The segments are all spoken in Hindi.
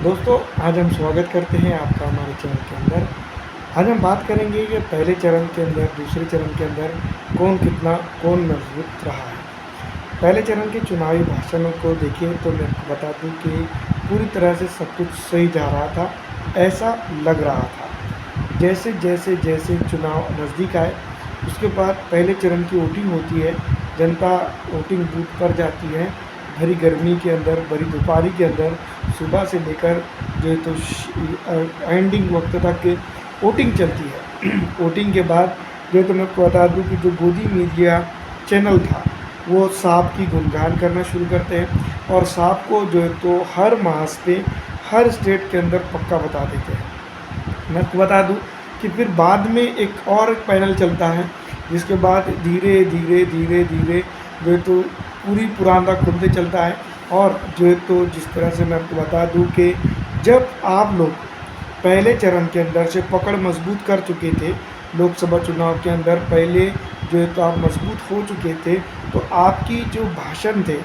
दोस्तों, आज हम स्वागत करते हैं आपका हमारे चैनल के अंदर। आज हम बात करेंगे कि पहले चरण के अंदर, दूसरे चरण के अंदर कौन मजबूत रहा है। पहले चरण के चुनावी भाषणों को देखिए तो मैं आपको बता दूं कि पूरी तरह से सब कुछ सही जा रहा था, ऐसा लग रहा था। जैसे जैसे जैसे चुनाव नज़दीक आए, उसके बाद पहले चरण की वोटिंग होती है, जनता वोटिंग बूथ पर जाती है। भरी गर्मी के अंदर, भरी दोपहरी के अंदर, सुबह से लेकर जो है तो एंडिंग वक्त तक वोटिंग चलती है। वोटिंग के बाद जो है तो मैं आपको बता दूं कि जो गोदी मीडिया चैनल था, वो सांप की गुणगान करना शुरू करते हैं और सांप को जो है तो हर मास पे हर स्टेट के अंदर पक्का बता देते हैं। मैं आपको बता दूं कि फिर बाद में एक और पैनल चलता है, जिसके बाद धीरे धीरे धीरे धीरे जो है तो पूरी पुराना खुलते चलता है। और जो है तो जिस तरह से मैं आपको बता दूं कि जब आप लोग पहले चरण के अंदर से पकड़ मजबूत कर चुके थे, लोकसभा चुनाव के अंदर पहले जो है तो आप मजबूत हो चुके थे, तो आपकी जो भाषण थे,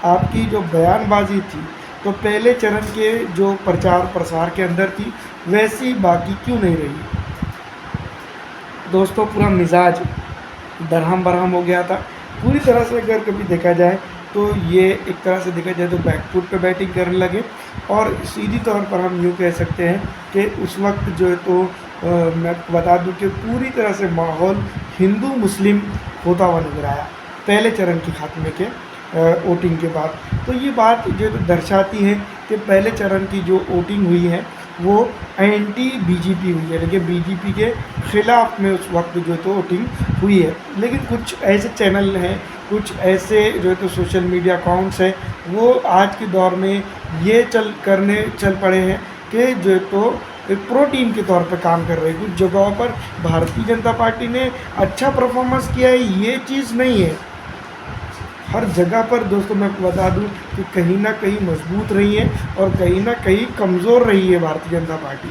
आपकी जो बयानबाजी थी, तो पहले चरण के जो प्रचार प्रसार के अंदर थी, वैसी बाकी क्यों नहीं रही। दोस्तों, पूरा मिजाज दरहम बरहम हो गया था। पूरी तरह से अगर कभी देखा जाए तो ये एक तरह से देखा जाए तो बैकफुट पे बैटिंग करने लगे। और सीधी तौर पर हम यूँ कह सकते हैं कि उस वक्त जो है तो मैं बता दूं कि पूरी तरह से माहौल हिंदू मुस्लिम होता हुआ नजर आया पहले चरण के खात्मे के वोटिंग के बाद। तो ये बात जो दर्शाती है कि पहले चरण की जो वोटिंग हुई है वो एंटी बीजेपी हुई है, लेकिन बीजेपी के ख़िलाफ़ में उस वक्त जो तो वोटिंग हुई है। लेकिन कुछ ऐसे चैनल हैं, कुछ ऐसे जो है तो सोशल मीडिया अकाउंट्स हैं, वो आज के दौर में ये चल पड़े हैं कि जो है तो एक प्रो टीम के तौर पर काम कर रहे हैं। कुछ जगहों पर भारतीय जनता पार्टी ने अच्छा परफॉर्मेंस किया है, ये चीज़ नहीं है। हर जगह पर दोस्तों मैं आपको बता दूं कि कहीं ना कहीं मजबूत रही है और कहीं ना कहीं कमज़ोर रही है भारतीय जनता पार्टी।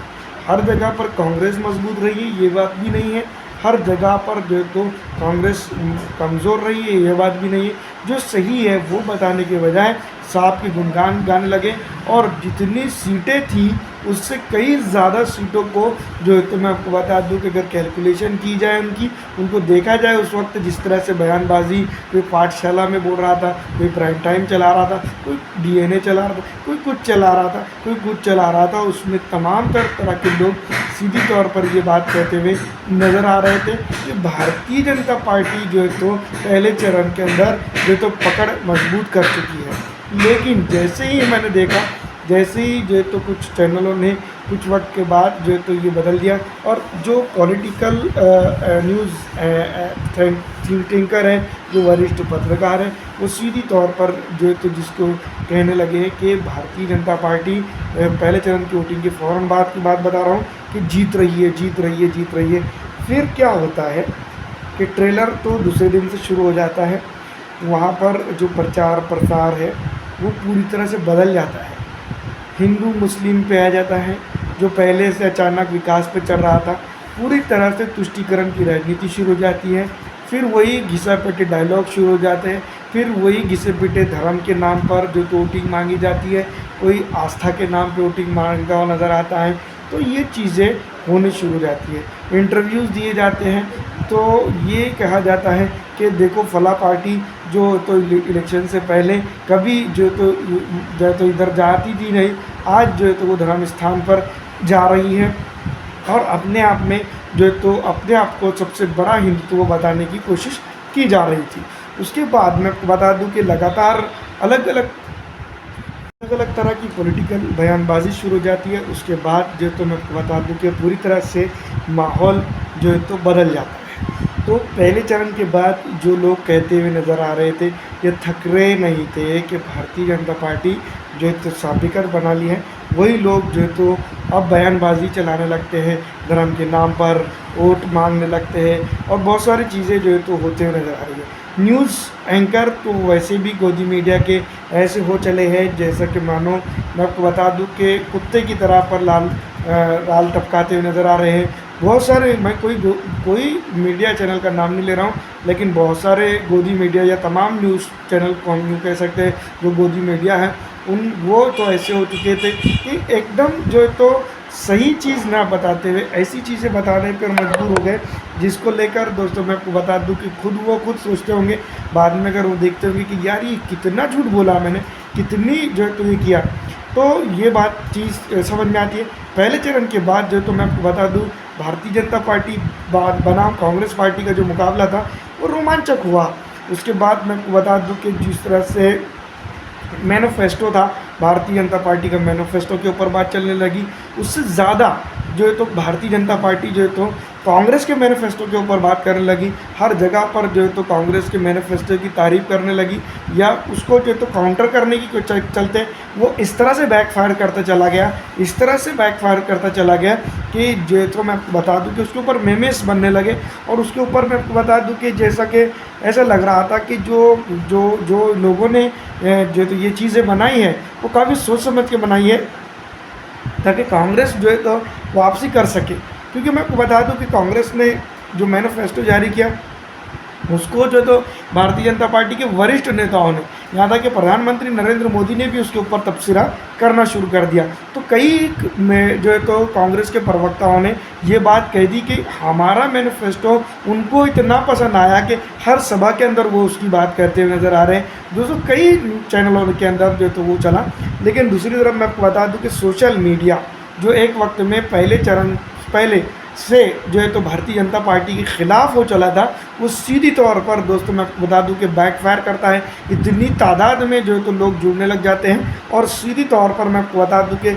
हर जगह पर कांग्रेस मजबूत रही है, ये बात भी नहीं है। हर जगह पर जो तो कांग्रेस कमज़ोर रही है, ये बात भी नहीं है। जो सही है वो बताने के बजाय सांप के गुणगान गाने लगे और जितनी सीटें थी उससे कई ज़्यादा सीटों को जो है तो मैं आपको बता दूं कि अगर कैलकुलेशन की जाए उनको देखा जाए, उस वक्त जिस तरह से बयानबाजी, कोई पाठशाला में बोल रहा था, कोई प्राइम टाइम चला रहा था, कोई डीएनए चला रहा था, कोई कुछ चला रहा था, कोई कुछ चला रहा था, उसमें तमाम तरह के लोग सीधी तौर पर ये बात कहते हुए नज़र आ रहे थे कि भारतीय जनता पार्टी जो है तो पहले चरण के अंदर जो तो पकड़ मजबूत कर चुकी है। लेकिन जैसे ही मैंने देखा, जैसे ही जो है तो कुछ चैनलों ने कुछ वक्त के बाद जो है तो ये बदल दिया और जो पॉलिटिकल न्यूज़ थिंकर हैं, जो वरिष्ठ पत्रकार हैं, वो सीधी तौर पर जो है तो जिसको कहने लगे हैं कि भारतीय जनता पार्टी पहले चरण की वोटिंग के फ़ौरन बाद की बात बता रहा हूँ कि जीत रही है, जीत रही है, जीत रही है। फिर क्या होता है कि ट्रेलर तो दूसरे दिन से शुरू हो जाता है, वहाँ पर जो प्रचार प्रसार है वो पूरी तरह से बदल जाता है, हिंदू मुस्लिम पे आ जाता है। जो पहले से अचानक विकास पे चल रहा था, पूरी तरह से तुष्टीकरण की राजनीति शुरू हो जाती है। फिर वही घिसा पिटे डायलॉग शुरू हो जाते हैं, फिर वही घिसे पिटे धर्म के नाम पर जो तो वोटिंग मांगी जाती है, कोई आस्था के नाम पे वोटिंग मांगता हुआ नज़र आता है। तो ये चीज़ें होने शुरू हो जाती है। इंटरव्यूज़ दिए जाते हैं तो ये कहा जाता है कि देखो फला पार्टी जो तो इलेक्शन से पहले कभी जो तो इधर जाती थी नहीं, आज जो है तो वो धर्म स्थान पर जा रही है और अपने आप में जो है तो अपने आप को सबसे बड़ा हिंदुत्व बताने की कोशिश की जा रही थी। उसके बाद मैं आपको बता दूं कि लगातार अलग अलग तरह की पॉलिटिकल बयानबाजी शुरू हो जाती है। उसके बाद जो तो मैं आपको बता दूं कि पूरी तरह से माहौल जो है तो बदल जाता है। तो पहले चरण के बाद जो लोग कहते हुए नज़र आ रहे थे, ये थकरे नहीं थे कि भारतीय जनता पार्टी जो है तो साबिकर बना ली है, वही लोग जो है तो अब बयानबाजी चलाने लगते हैं, धर्म के नाम पर वोट मांगने लगते हैं और बहुत सारी चीज़ें जो है तो होते हुए नज़र आ रही है। न्यूज़ एंकर तो वैसे भी गोदी मीडिया के ऐसे हो चले हैं जैसा कि मानो मैं आपको बता दूं कि कुत्ते की तरह पर लाल टपकाते हुए नज़र आ रहे हैं। बहुत सारे, मैं कोई मीडिया चैनल का नाम नहीं ले रहा हूँ, लेकिन बहुत सारे गोदी मीडिया या तमाम न्यूज़ चैनल को हम यूँ कह सकते हैं जो गोदी मीडिया है, उन वो तो ऐसे हो चुके थे कि एकदम जो है तो सही चीज़ ना बताते हुए ऐसी चीज़ें बताने पर मजबूर हो गए, जिसको लेकर दोस्तों मैं आपको बता दूं कि खुद सोचते होंगे बाद में, अगर वो देखते होंगे कि यार ये कितना झूठ बोला मैंने, कितनी जो है तो ये किया, तो ये बात चीज़ समझ में आती है। पहले चरण के बाद जो तो मैं आपको बता दूं, भारतीय जनता पार्टी बनाम कांग्रेस पार्टी का जो मुकाबला था वो रोमांचक हुआ। उसके बाद मैं आपको बता दूं कि जिस तरह से मैनिफेस्टो था, भारतीय जनता पार्टी का मैनिफेस्टो के ऊपर बात चलने लगी, उससे ज़्यादा जो है तो भारतीय जनता पार्टी जो है तो कांग्रेस के मैनिफेस्टो के ऊपर बात करने लगी। हर जगह पर जो है तो कांग्रेस के मैनिफेस्टो की तारीफ़ करने लगी, या उसको जो है तो काउंटर करने की चलते वो इस तरह से बैकफायर करता चला गया, इस तरह से बैकफायर करता चला गया कि जो है तो मैं आपको बता दूं कि उसके ऊपर मेमेस बनने लगे। और उसके ऊपर मैं आपको बता दूं कि जैसा कि ऐसा लग रहा था कि जो जो जो लोगों ने जो तो ये चीज़ें बनाई हैं वो काफ़ी सोच समझ के बनाई है, ताकि कांग्रेस जो है तो वापसी कर सके। क्योंकि मैं आपको बता दूं कि कांग्रेस ने जो मैनिफेस्टो जारी किया उसको जो तो भारतीय जनता पार्टी के वरिष्ठ नेताओं ने, यहाँ तक कि प्रधानमंत्री नरेंद्र मोदी ने भी उसके ऊपर तबसरा करना शुरू कर दिया। तो कई में जो है तो कांग्रेस के प्रवक्ताओं ने ये बात कह दी कि हमारा मैनिफेस्टो उनको इतना पसंद आया कि हर सभा के अंदर वो उसकी बात करते हुए नज़र आ रहे हैं। दोस्तों कई चैनलों के अंदर जो तो वो चला। लेकिन दूसरी तरफ मैं आपको बता दूँ कि सोशल मीडिया जो एक वक्त में पहले से जो है तो भारतीय जनता पार्टी के ख़िलाफ़ हो चला था, वो सीधी तौर पर दोस्तों मैं आपको बता दूं कि बैकफायर करता है। इतनी तादाद में जो है तो लोग जुड़ने लग जाते हैं, और सीधी तौर पर मैं आपको बता दूं कि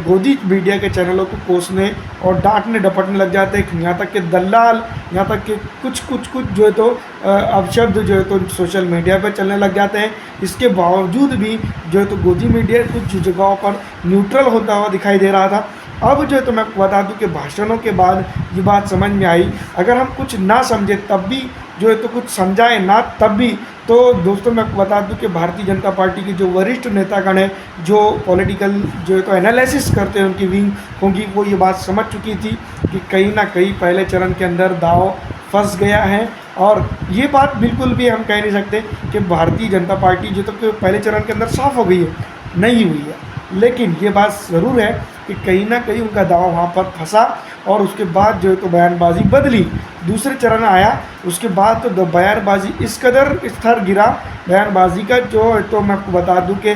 गोदी मीडिया के चैनलों को कोसने और डांटने डपटने लग जाते हैं। यहाँ तक कि दलाल, यहाँ तक कि कुछ जो है तो अपशब्द जो है तो सोशल मीडिया पर चलने लग जाते हैं। इसके बावजूद भी जो है तो गोदी मीडिया कुछ जगहों पर न्यूट्रल होता हुआ दिखाई दे रहा था। अब जो है तो मैं आपको बता दूं कि भाषणों के बाद ये बात समझ में आई, अगर हम कुछ ना समझे तब भी जो है तो कुछ समझाए ना तब भी, तो दोस्तों मैं आपको बता दूं कि भारतीय जनता पार्टी के जो वरिष्ठ नेतागण हैं, जो पॉलिटिकल जो है तो एनालिसिस करते हैं उनकी विंग होंगी, वो ये बात समझ चुकी थी कि कहीं ना कहीं पहले चरण के अंदर दांव फंस गया है। और ये बात बिल्कुल भी हम कह नहीं सकते कि भारतीय जनता पार्टी जो तो पहले चरण के अंदर साफ हो गई है, नहीं हुई है। लेकिन ये बात ज़रूर है कि कहीं ना कहीं उनका दाव वहाँ पर फंसा, और उसके बाद जो है तो बयानबाजी बदली। दूसरे चरण आया, उसके बाद तो बयानबाजी इस कदर स्तर गिरा बयानबाजी का, जो है तो मैं आपको बता दूं कि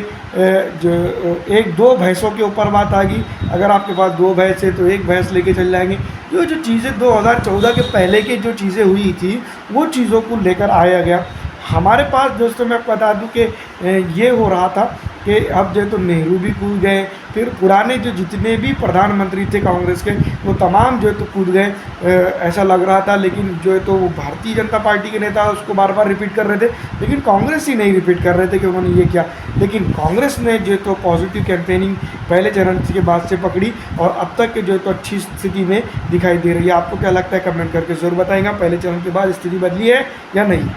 जो एक दो भैंसों के ऊपर बात आ गई। अगर आपके पास दो भैंस है तो एक भैंस लेके चल जाएंगे। जो चीज़ें 2014 के पहले की जो चीज़ें हुई थी वो चीज़ों को लेकर आया गया। हमारे पास दोस्तों मैं आपको बता दूं कि ये हो रहा था कि अब जो है तो नेहरू भी कूद गए, फिर पुराने जो जितने भी प्रधानमंत्री थे कांग्रेस के वो तमाम जो है तो कूद गए, ऐसा लग रहा था। लेकिन जो है तो वो भारतीय जनता पार्टी के नेता उसको बार बार रिपीट कर रहे थे, लेकिन कांग्रेस ही नहीं रिपीट कर रहे थे कि उन्होंने ये किया। लेकिन कांग्रेस ने जो है तो पॉजिटिव कैंपेनिंग पहले चरण के बाद से पकड़ी, और अब तक के जो है तो अच्छी स्थिति में दिखाई दे रही है। आपको क्या लगता है कमेंट करके ज़रूर बताएंगा, पहले चरण के बाद स्थिति बदली है या नहीं।